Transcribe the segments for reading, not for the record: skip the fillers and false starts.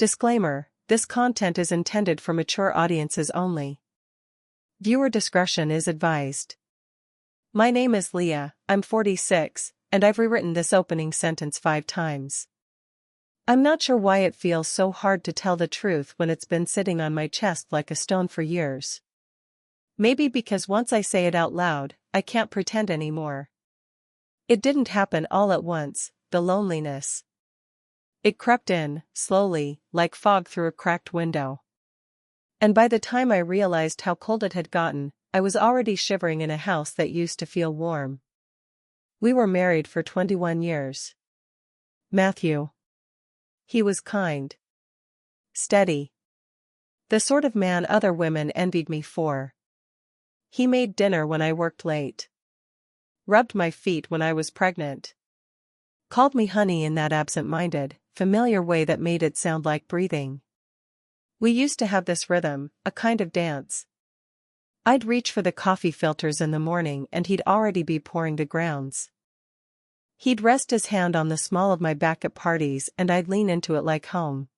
Disclaimer: this content is intended for mature audiences only. Viewer discretion is advised. My name is Leah, I'm 46, and I've rewritten this opening sentence 5 times. I'm not sure why it feels so hard to tell the truth when it's been sitting on my chest like a stone for years. Maybe because once I say it out loud, I can't pretend anymore. It didn't happen all at once, the loneliness. It crept in, slowly, like fog through a cracked window. And by the time I realized how cold it had gotten, I was already shivering in a house that used to feel warm. We were married for 21 years. Matthew. He was kind. Steady. The sort of man other women envied me for. He made dinner when I worked late. Rubbed my feet when I was pregnant. Called me honey in that absent-minded, familiar way that made it sound like breathing. We used to have this rhythm, a kind of dance. I'd reach for the coffee filters in the morning and he'd already be pouring the grounds. He'd rest his hand on the small of my back at parties and I'd lean into it like home.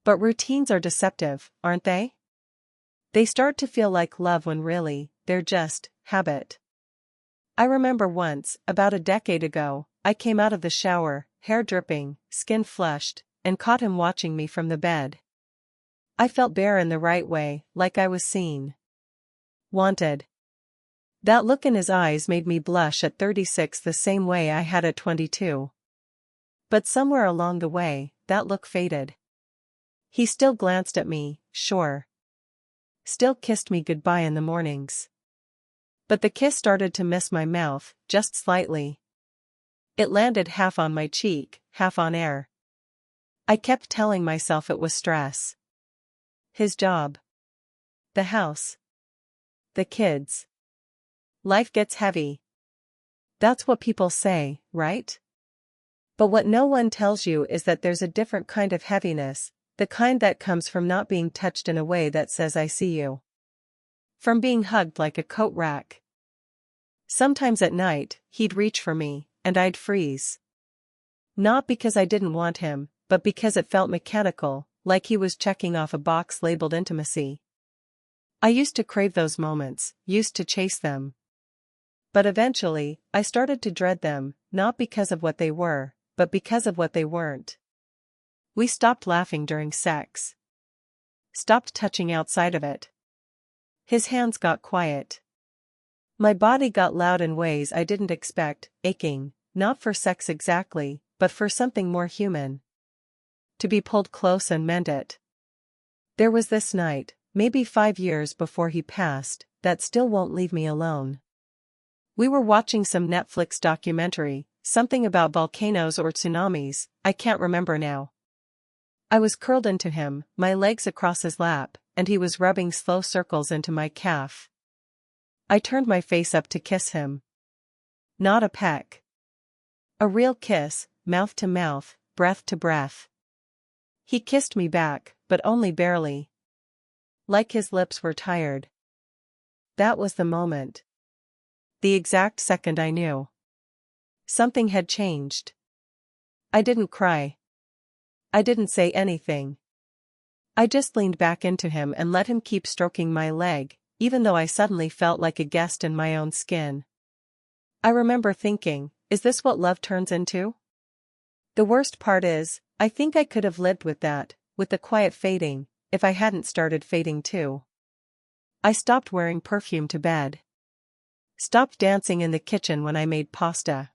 But routines are deceptive, aren't they? They start to feel like love when really, they're just habit. I remember once, about a decade ago, I came out of the shower, hair dripping, skin flushed, and caught him watching me from the bed. I felt bare in the right way, like I was seen. Wanted. That look in his eyes made me blush at 36 the same way I had at 22. But somewhere along the way, that look faded. He still glanced at me, sure. Still kissed me goodbye in the mornings. But the kiss started to miss my mouth, just slightly. It landed half on my cheek, half on air. I kept telling myself it was stress. His job. The house. The kids. Life gets heavy. That's what people say, right? But what no one tells you is that there's a different kind of heaviness, the kind that comes from not being touched in a way that says I see you. From being hugged like a coat rack. Sometimes at night, he'd reach for me, and I'd freeze. Not because I didn't want him, but because it felt mechanical, like he was checking off a box labeled intimacy. I used to crave those moments, used to chase them. But eventually, I started to dread them, not because of what they were, but because of what they weren't. We stopped laughing during sex. Stopped touching outside of it. His hands got quiet. My body got loud in ways I didn't expect, aching, not for sex exactly, but for something more human. To be pulled close and mend it. There was this night, maybe 5 years before he passed, that still won't leave me alone. We were watching some Netflix documentary, something about volcanoes or tsunamis, I can't remember now. I was curled into him, my legs across his lap, and he was rubbing slow circles into my calf. I turned my face up to kiss him. Not a peck. A real kiss, mouth to mouth, breath to breath. He kissed me back, but only barely. Like his lips were tired. That was the moment. The exact second I knew. Something had changed. I didn't cry. I didn't say anything. I just leaned back into him and let him keep stroking my leg, even though I suddenly felt like a guest in my own skin. I remember thinking, is this what love turns into? The worst part is, I think I could have lived with that, with the quiet fading, if I hadn't started fading too. I stopped wearing perfume to bed. Stopped dancing in the kitchen when I made pasta.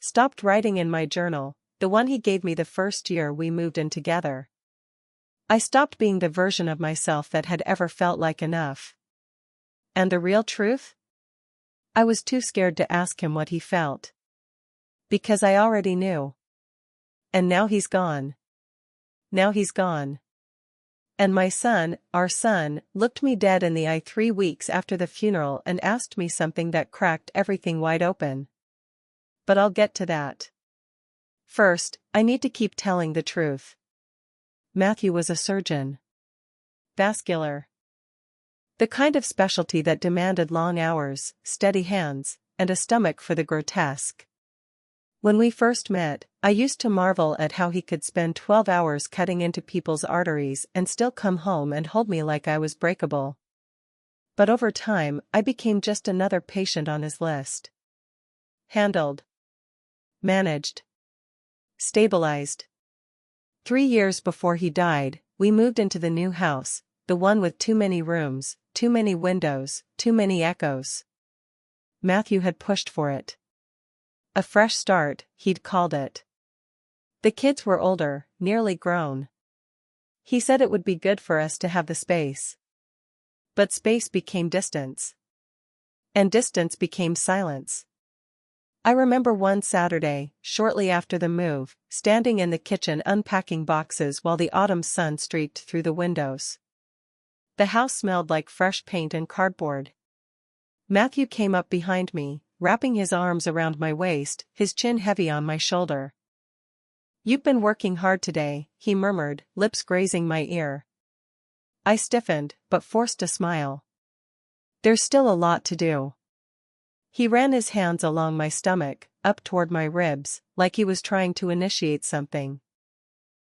Stopped writing in my journal, the one he gave me the first year we moved in together. I stopped being the version of myself that had ever felt like enough. And the real truth? I was too scared to ask him what he felt. Because I already knew. And now he's gone. Now he's gone. And my son, our son, looked me dead in the eye 3 weeks after the funeral and asked me something that cracked everything wide open. But I'll get to that. First, I need to keep telling the truth. Matthew was a surgeon. Vascular. The kind of specialty that demanded long hours, steady hands, and a stomach for the grotesque. When we first met, I used to marvel at how he could spend 12 hours cutting into people's arteries and still come home and hold me like I was breakable. But over time, I became just another patient on his list. Handled. Managed. Stabilized. 3 years before he died, we moved into the new house, the one with too many rooms, too many windows, too many echoes. Matthew had pushed for it. A fresh start, he'd called it. The kids were older, nearly grown. He said it would be good for us to have the space. But space became distance. And distance became silence. I remember one Saturday, shortly after the move, standing in the kitchen unpacking boxes while the autumn sun streaked through the windows. The house smelled like fresh paint and cardboard. Matthew came up behind me, wrapping his arms around my waist, his chin heavy on my shoulder. "You've been working hard today," he murmured, lips grazing my ear. I stiffened, but forced a smile. "There's still a lot to do." He ran his hands along my stomach, up toward my ribs, like he was trying to initiate something.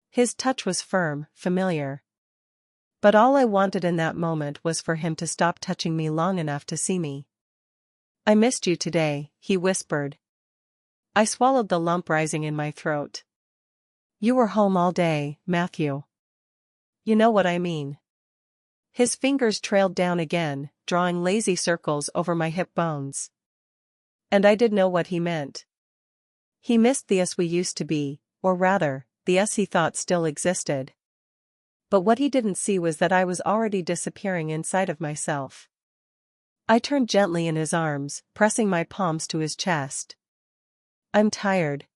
His touch was firm, familiar. But all I wanted in that moment was for him to stop touching me long enough to see me. "I missed you today," he whispered. I swallowed the lump rising in my throat. "You were home all day, Matthew. You know what I mean." His fingers trailed down again, drawing lazy circles over my hip bones. And I did know what he meant. He missed the us we used to be, or rather, the us he thought still existed. But what he didn't see was that I was already disappearing inside of myself. I turned gently in his arms, pressing my palms to his chest. "I'm tired."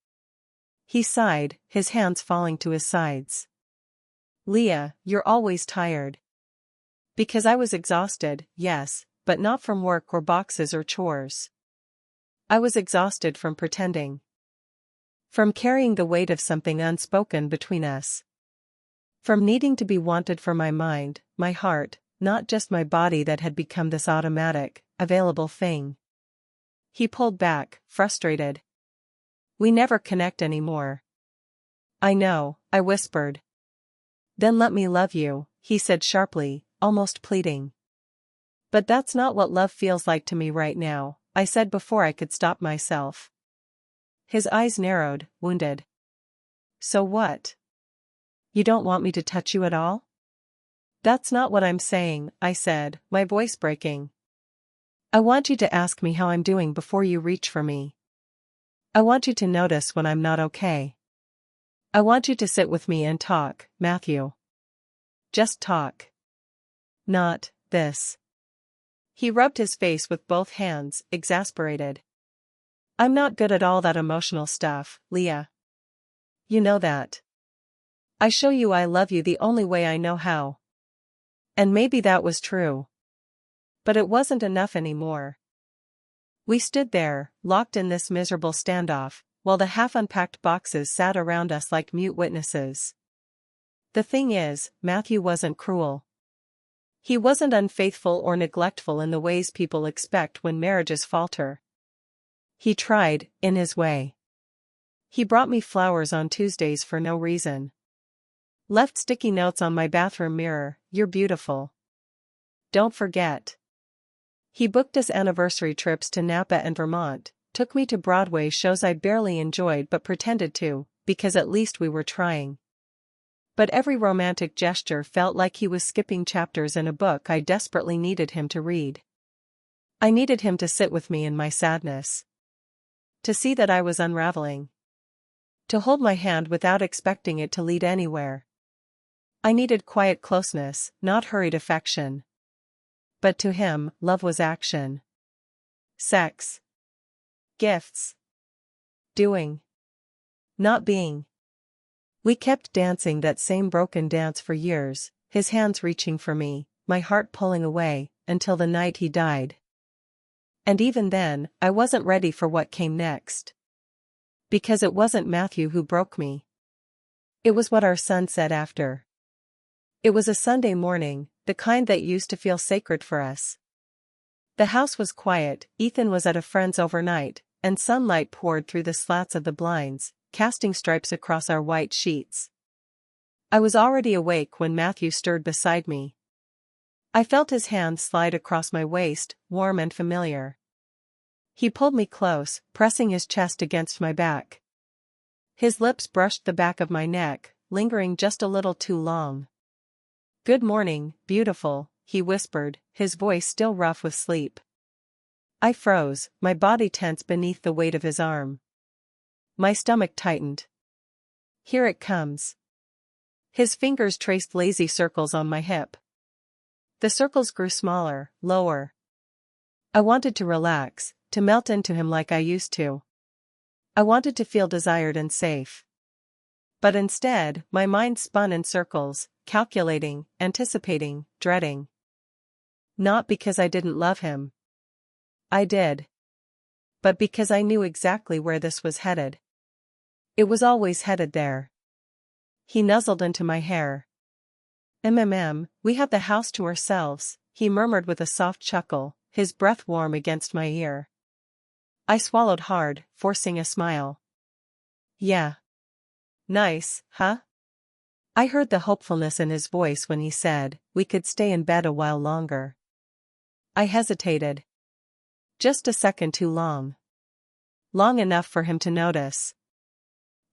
He sighed, his hands falling to his sides. "Leah, you're always tired." Because I was exhausted, yes, but not from work or boxes or chores. I was exhausted from pretending. From carrying the weight of something unspoken between us. From needing to be wanted for my mind, my heart, not just my body that had become this automatic, available thing. He pulled back, frustrated. "We never connect anymore." "I know," I whispered. "Then let me love you," he said sharply, almost pleading. "But that's not what love feels like to me right now," I said before I could stop myself. His eyes narrowed, wounded. "So what? You don't want me to touch you at all?" "That's not what I'm saying," I said, my voice breaking. "I want you to ask me how I'm doing before you reach for me. I want you to notice when I'm not okay. I want you to sit with me and talk, Matthew. Just talk. Not this." He rubbed his face with both hands, exasperated. "I'm not good at all that emotional stuff, Leah. You know that. I show you I love you the only way I know how." And maybe that was true. But it wasn't enough anymore. We stood there, locked in this miserable standoff, while the half-unpacked boxes sat around us like mute witnesses. The thing is, Matthew wasn't cruel. He wasn't unfaithful or neglectful in the ways people expect when marriages falter. He tried, in his way. He brought me flowers on Tuesdays for no reason. Left sticky notes on my bathroom mirror, "You're beautiful. Don't forget." He booked us anniversary trips to Napa and Vermont, took me to Broadway shows I barely enjoyed but pretended to, because at least we were trying. But every romantic gesture felt like he was skipping chapters in a book I desperately needed him to read. I needed him to sit with me in my sadness. To see that I was unraveling. To hold my hand without expecting it to lead anywhere. I needed quiet closeness, not hurried affection. But to him, love was action. Sex. Gifts. Doing. Not being. We kept dancing that same broken dance for years, his hands reaching for me, my heart pulling away, until the night he died. And even then, I wasn't ready for what came next. Because it wasn't Matthew who broke me. It was what our son said after. It was a Sunday morning, the kind that used to feel sacred for us. The house was quiet, Ethan was at a friend's overnight, and sunlight poured through the slats of the blinds, casting stripes across our white sheets. I was already awake when Matthew stirred beside me. I felt his hand slide across my waist, warm and familiar. He pulled me close, pressing his chest against my back. His lips brushed the back of my neck, lingering just a little too long. "Good morning, beautiful," he whispered, his voice still rough with sleep. I froze, my body tense beneath the weight of his arm. My stomach tightened. "Here it comes." His fingers traced lazy circles on my hip. The circles grew smaller, lower. I wanted to relax, to melt into him like I used to. I wanted to feel desired and safe. But instead, my mind spun in circles, calculating, anticipating, dreading. Not because I didn't love him. I did. But because I knew exactly where this was headed. It was always headed there. He nuzzled into my hair. We have the house to ourselves," he murmured with a soft chuckle, his breath warm against my ear. I swallowed hard, forcing a smile. "Yeah. Nice, huh?" I heard the hopefulness in his voice when he said, "We could stay in bed a while longer." I hesitated. Just a second too long. Long enough for him to notice.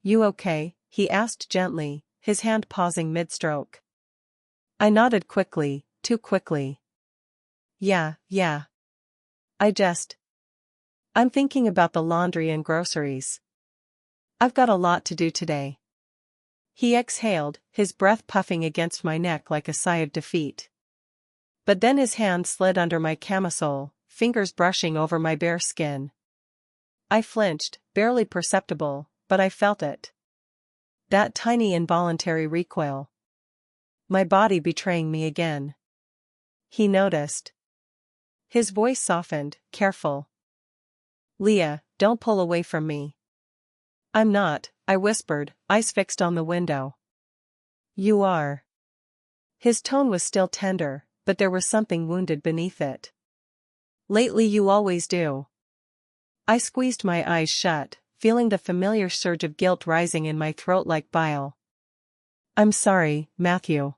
"You okay?" he asked gently, his hand pausing mid-stroke. I nodded quickly, too quickly. Yeah. I'm thinking about the laundry and groceries. I've got a lot to do today." He exhaled, his breath puffing against my neck like a sigh of defeat. But then his hand slid under my camisole, fingers brushing over my bare skin. I flinched, barely perceptible, but I felt it. That tiny involuntary recoil. My body betraying me again. He noticed. His voice softened, careful. "Leah, don't pull away from me." "I'm not," I whispered, eyes fixed on the window. "You are." His tone was still tender, but there was something wounded beneath it. "Lately you always do." I squeezed my eyes shut, feeling the familiar surge of guilt rising in my throat like bile. "I'm sorry, Matthew.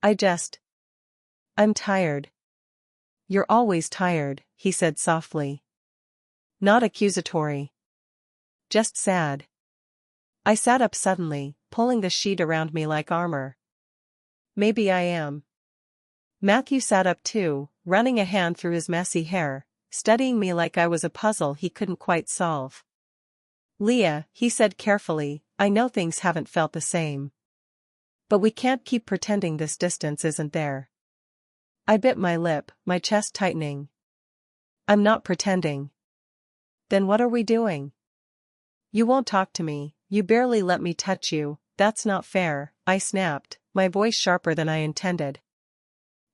I'm tired." "You're always tired," he said softly. Not accusatory. Just sad. I sat up suddenly, pulling the sheet around me like armor. "Maybe I am." Matthew sat up too, running a hand through his messy hair, studying me like I was a puzzle he couldn't quite solve. "Leah," he said carefully, "I know things haven't felt the same. But we can't keep pretending this distance isn't there." I bit my lip, my chest tightening. "I'm not pretending." "Then what are we doing?" "You won't talk to me, you barely let me touch you, that's not fair," I snapped, my voice sharper than I intended.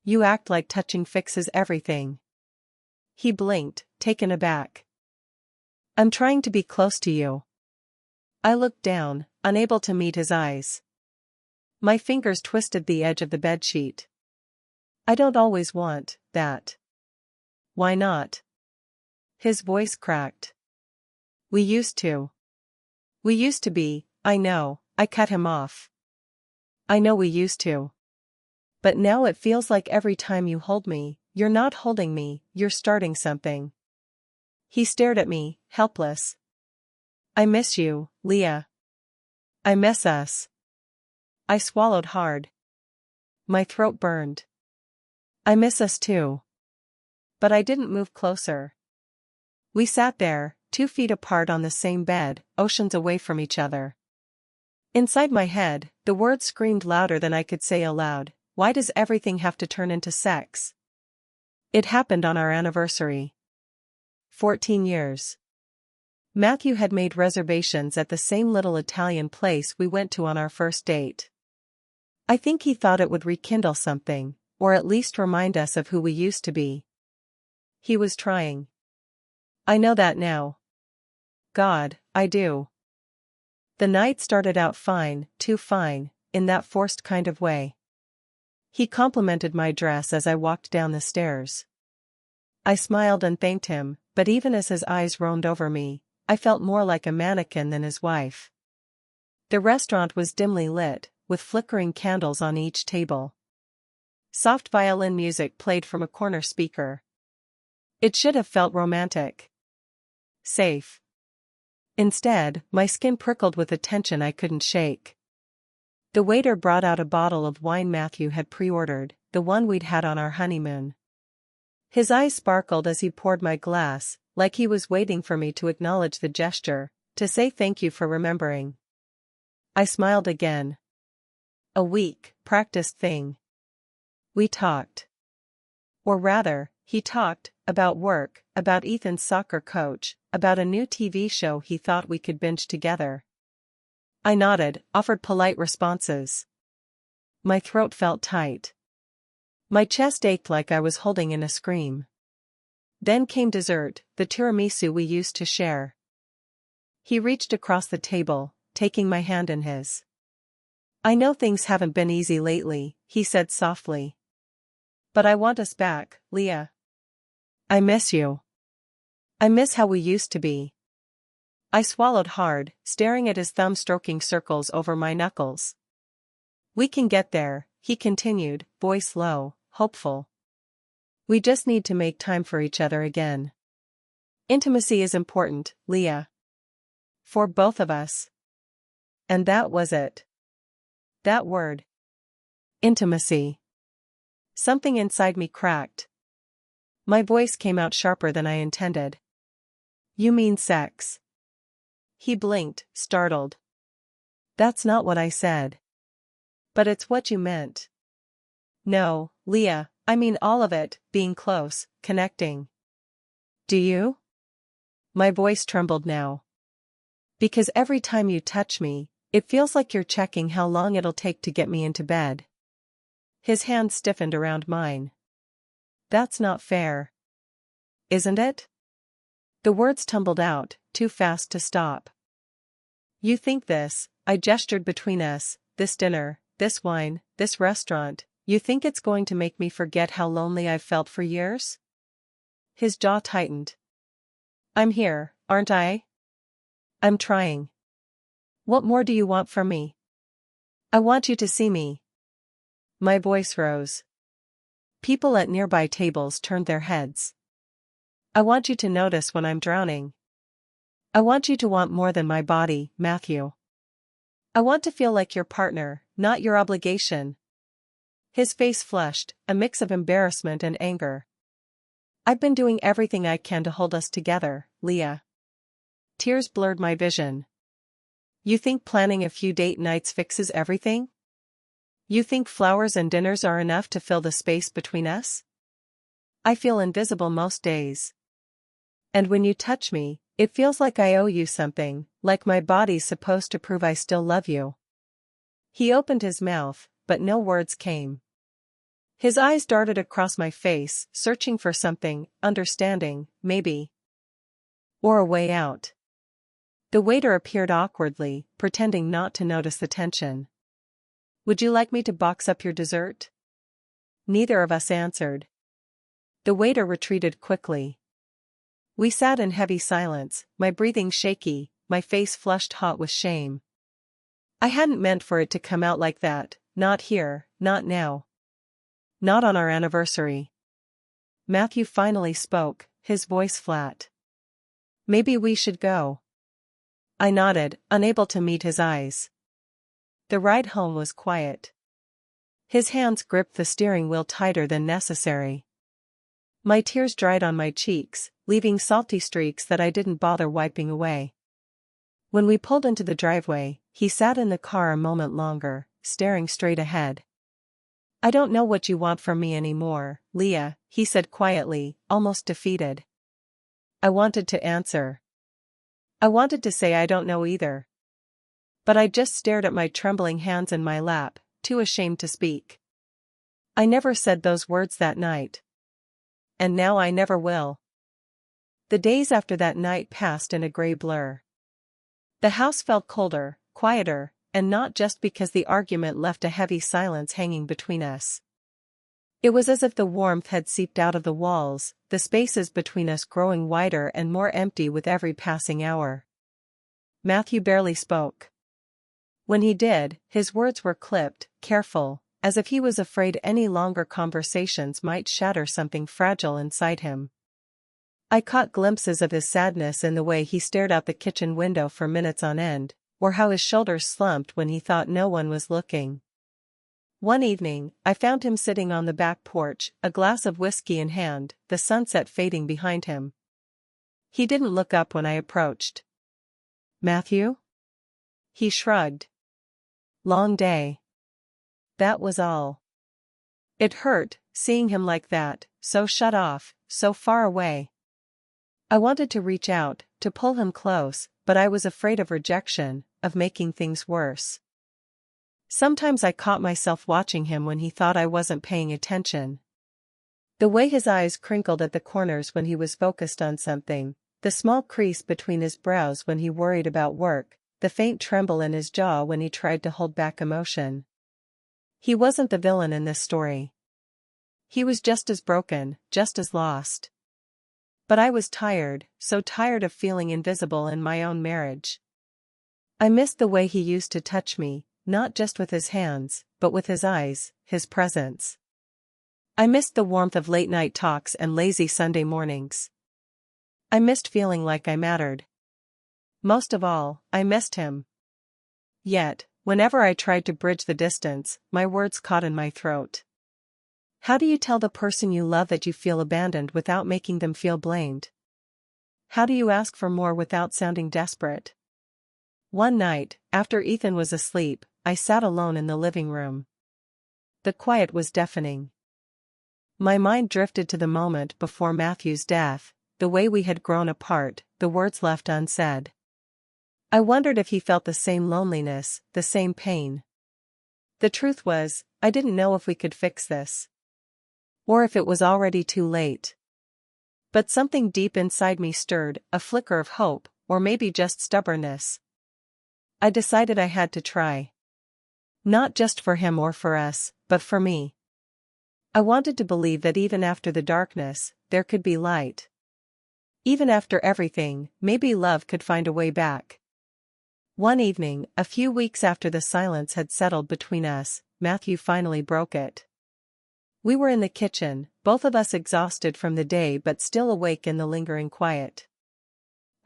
"You act like touching fixes everything." He blinked, taken aback. "I'm trying to be close to you." I looked down, unable to meet his eyes. My fingers twisted the edge of the bedsheet. "I don't always want that." "Why not?" His voice cracked. We used to. We used to be, I know," I cut him off. "I know we used to. But now it feels like every time you hold me, you're not holding me, you're starting something." He stared at me, helpless. "I miss you, Leah. I miss us." I swallowed hard. My throat burned. "I miss us too." But I didn't move closer. We sat there, 2 feet apart on the same bed, oceans away from each other. Inside my head, the words screamed louder than I could say aloud. Why does everything have to turn into sex? It happened on our anniversary. 14 years. Matthew had made reservations at the same little Italian place we went to on our first date. I think he thought it would rekindle something, or at least remind us of who we used to be. He was trying. I know that now. God, I do. The night started out fine, too fine, in that forced kind of way. He complimented my dress as I walked down the stairs. I smiled and thanked him, but even as his eyes roamed over me, I felt more like a mannequin than his wife. The restaurant was dimly lit, with flickering candles on each table. Soft violin music played from a corner speaker. It should have felt romantic. Safe. Instead, my skin prickled with a tension I couldn't shake. The waiter brought out a bottle of wine Matthew had pre-ordered, the one we'd had on our honeymoon. His eyes sparkled as he poured my glass, like he was waiting for me to acknowledge the gesture, to say thank you for remembering. I smiled again. A weak, practiced thing. We talked. Or rather, he talked, about work, about Ethan's soccer coach, about a new TV show he thought we could binge together. I nodded, offered polite responses. My throat felt tight. My chest ached like I was holding in a scream. Then came dessert, the tiramisu we used to share. He reached across the table, taking my hand in his. I know things haven't been easy lately, he said softly. But I want us back, Leah. I miss you. I miss how we used to be. I swallowed hard, staring at his thumb stroking circles over my knuckles. We can get there, he continued, voice low, hopeful. We just need to make time for each other again. Intimacy is important, Leah. For both of us. And that was it. That word. Intimacy. Something inside me cracked. My voice came out sharper than I intended. You mean sex? He blinked, startled. That's not what I said. But it's what you meant. No, Leah, I mean all of it, being close, connecting. Do you? My voice trembled now. Because every time you touch me, it feels like you're checking how long it'll take to get me into bed. His hand stiffened around mine. That's not fair. Isn't it? The words tumbled out, too fast to stop. You think this, I gestured between us, this dinner, this wine, this restaurant, you think it's going to make me forget how lonely I've felt for years? His jaw tightened. I'm here, aren't I? I'm trying. What more do you want from me? I want you to see me. My voice rose. People at nearby tables turned their heads. I want you to notice when I'm drowning. I want you to want more than my body, Matthew. I want to feel like your partner, not your obligation. His face flushed, a mix of embarrassment and anger. I've been doing everything I can to hold us together, Leah. Tears blurred my vision. You think planning a few date nights fixes everything? You think flowers and dinners are enough to fill the space between us? I feel invisible most days. And when you touch me, it feels like I owe you something, like my body's supposed to prove I still love you. He opened his mouth, but no words came. His eyes darted across my face, searching for something, understanding, maybe. Or a way out. The waiter appeared awkwardly, pretending not to notice the tension. Would you like me to box up your dessert? Neither of us answered. The waiter retreated quickly. We sat in heavy silence, my breathing shaky, my face flushed hot with shame. I hadn't meant for it to come out like that, not here, not now. Not on our anniversary. Matthew finally spoke, his voice flat. Maybe we should go. I nodded, unable to meet his eyes. The ride home was quiet. His hands gripped the steering wheel tighter than necessary. My tears dried on my cheeks, leaving salty streaks that I didn't bother wiping away. When we pulled into the driveway, he sat in the car a moment longer, staring straight ahead. I don't know what you want from me anymore, Leah, he said quietly, almost defeated. I wanted to answer. I wanted to say I don't know either. But I just stared at my trembling hands in my lap, too ashamed to speak. I never said those words that night. And now I never will. The days after that night passed in a gray blur. The house felt colder, quieter, and not just because the argument left a heavy silence hanging between us. It was as if the warmth had seeped out of the walls, the spaces between us growing wider and more empty with every passing hour. Matthew barely spoke. When he did, his words were clipped, careful, as if he was afraid any longer conversations might shatter something fragile inside him. I caught glimpses of his sadness in the way he stared out the kitchen window for minutes on end, or how his shoulders slumped when he thought no one was looking. One evening, I found him sitting on the back porch, a glass of whiskey in hand, the sunset fading behind him. He didn't look up when I approached. "Matthew?" He shrugged. "Long day." That was all. It hurt, seeing him like that, so shut off, so far away. I wanted to reach out, to pull him close, but I was afraid of rejection, of making things worse. Sometimes I caught myself watching him when he thought I wasn't paying attention. The way his eyes crinkled at the corners when he was focused on something, the small crease between his brows when he worried about work, the faint tremble in his jaw when he tried to hold back emotion. He wasn't the villain in this story. He was just as broken, just as lost. But I was tired, so tired of feeling invisible in my own marriage. I missed the way he used to touch me, not just with his hands, but with his eyes, his presence. I missed the warmth of late-night talks and lazy Sunday mornings. I missed feeling like I mattered. Most of all, I missed him. Yet, whenever I tried to bridge the distance, my words caught in my throat. How do you tell the person you love that you feel abandoned without making them feel blamed? How do you ask for more without sounding desperate? One night, after Ethan was asleep, I sat alone in the living room. The quiet was deafening. My mind drifted to the moment before Matthew's death, the way we had grown apart, the words left unsaid. I wondered if he felt the same loneliness, the same pain. The truth was, I didn't know if we could fix this. Or if it was already too late. But something deep inside me stirred, a flicker of hope, or maybe just stubbornness. I decided I had to try. Not just for him or for us, but for me. I wanted to believe that even after the darkness, there could be light. Even after everything, maybe love could find a way back. One evening, a few weeks after the silence had settled between us, Matthew finally broke it. We were in the kitchen, both of us exhausted from the day but still awake in the lingering quiet.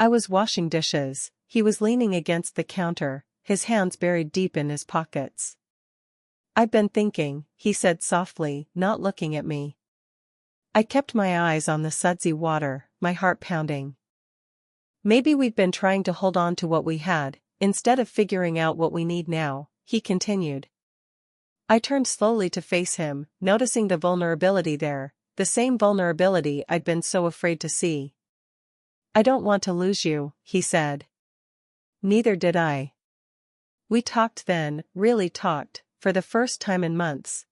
I was washing dishes, he was leaning against the counter, his hands buried deep in his pockets. "I've been thinking," he said softly, not looking at me. I kept my eyes on the sudsy water, my heart pounding. "Maybe we've been trying to hold on to what we had, instead of figuring out what we need now," he continued. I turned slowly to face him, noticing the vulnerability there, the same vulnerability I'd been so afraid to see. "I don't want to lose you," he said. Neither did I. We talked then, really talked, for the first time in months.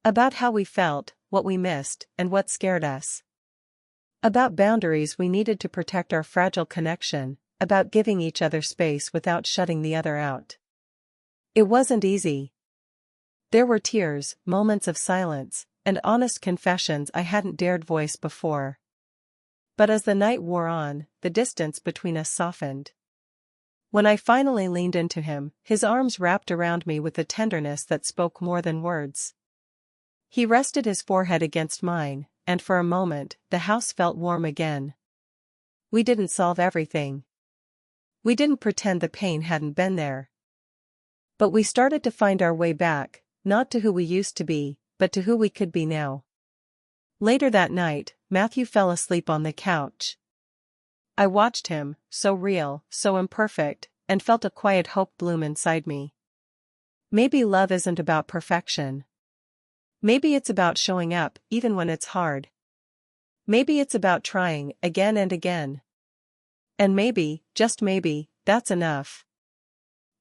About how we felt, what we missed, and what scared us. About boundaries we needed to protect our fragile connection, about giving each other space without shutting the other out. It wasn't easy. There were tears, moments of silence, and honest confessions I hadn't dared voice before. But as the night wore on, the distance between us softened. When I finally leaned into him, his arms wrapped around me with a tenderness that spoke more than words. He rested his forehead against mine, and for a moment, the house felt warm again. We didn't solve everything. We didn't pretend the pain hadn't been there. But we started to find our way back, not to who we used to be, but to who we could be now. Later that night, Matthew fell asleep on the couch. I watched him, so real, so imperfect, and felt a quiet hope bloom inside me. Maybe love isn't about perfection. Maybe it's about showing up, even when it's hard. Maybe it's about trying, again and again. And maybe, just maybe, that's enough.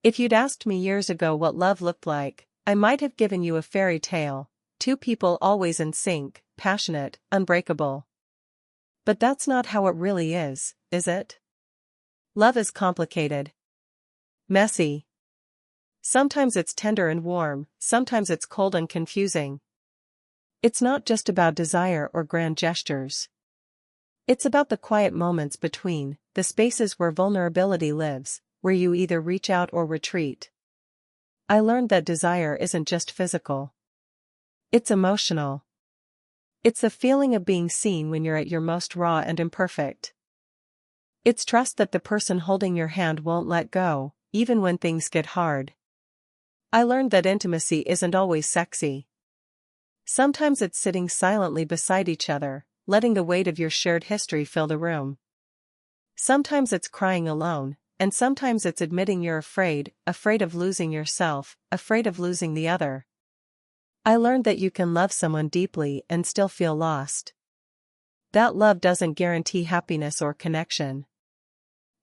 If you'd asked me years ago what love looked like, I might have given you a fairy tale, two people always in sync, passionate, unbreakable. But that's not how it really is it? Love is complicated. Messy. Sometimes it's tender and warm, sometimes it's cold and confusing. It's not just about desire or grand gestures. It's about the quiet moments between, the spaces where vulnerability lives, where you either reach out or retreat. I learned that desire isn't just physical. It's emotional. It's the feeling of being seen when you're at your most raw and imperfect. It's trust that the person holding your hand won't let go, even when things get hard. I learned that intimacy isn't always sexy. Sometimes it's sitting silently beside each other, letting the weight of your shared history fill the room. Sometimes it's crying alone, and sometimes it's admitting you're afraid of losing yourself, afraid of losing the other. I learned that you can love someone deeply and still feel lost. That love doesn't guarantee happiness or connection.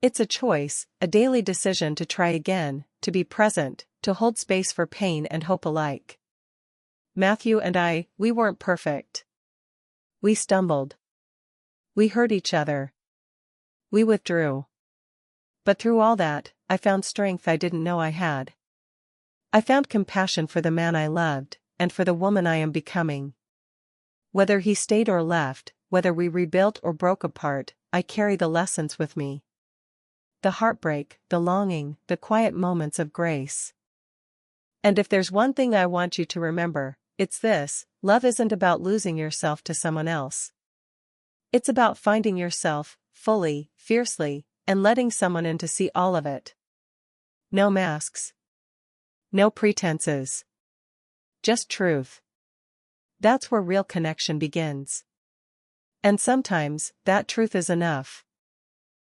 It's a choice, a daily decision to try again, to be present, to hold space for pain and hope alike. Matthew and I, we weren't perfect. We stumbled. We hurt each other. We withdrew. But through all that, I found strength I didn't know I had. I found compassion for the man I loved, and for the woman I am becoming. Whether he stayed or left, whether we rebuilt or broke apart, I carry the lessons with me. The heartbreak, the longing, the quiet moments of grace. And if there's one thing I want you to remember, it's this: love isn't about losing yourself to someone else. It's about finding yourself, fully, fiercely, and letting someone in to see all of it. No masks. No pretenses. Just truth. That's where real connection begins. And sometimes, that truth is enough.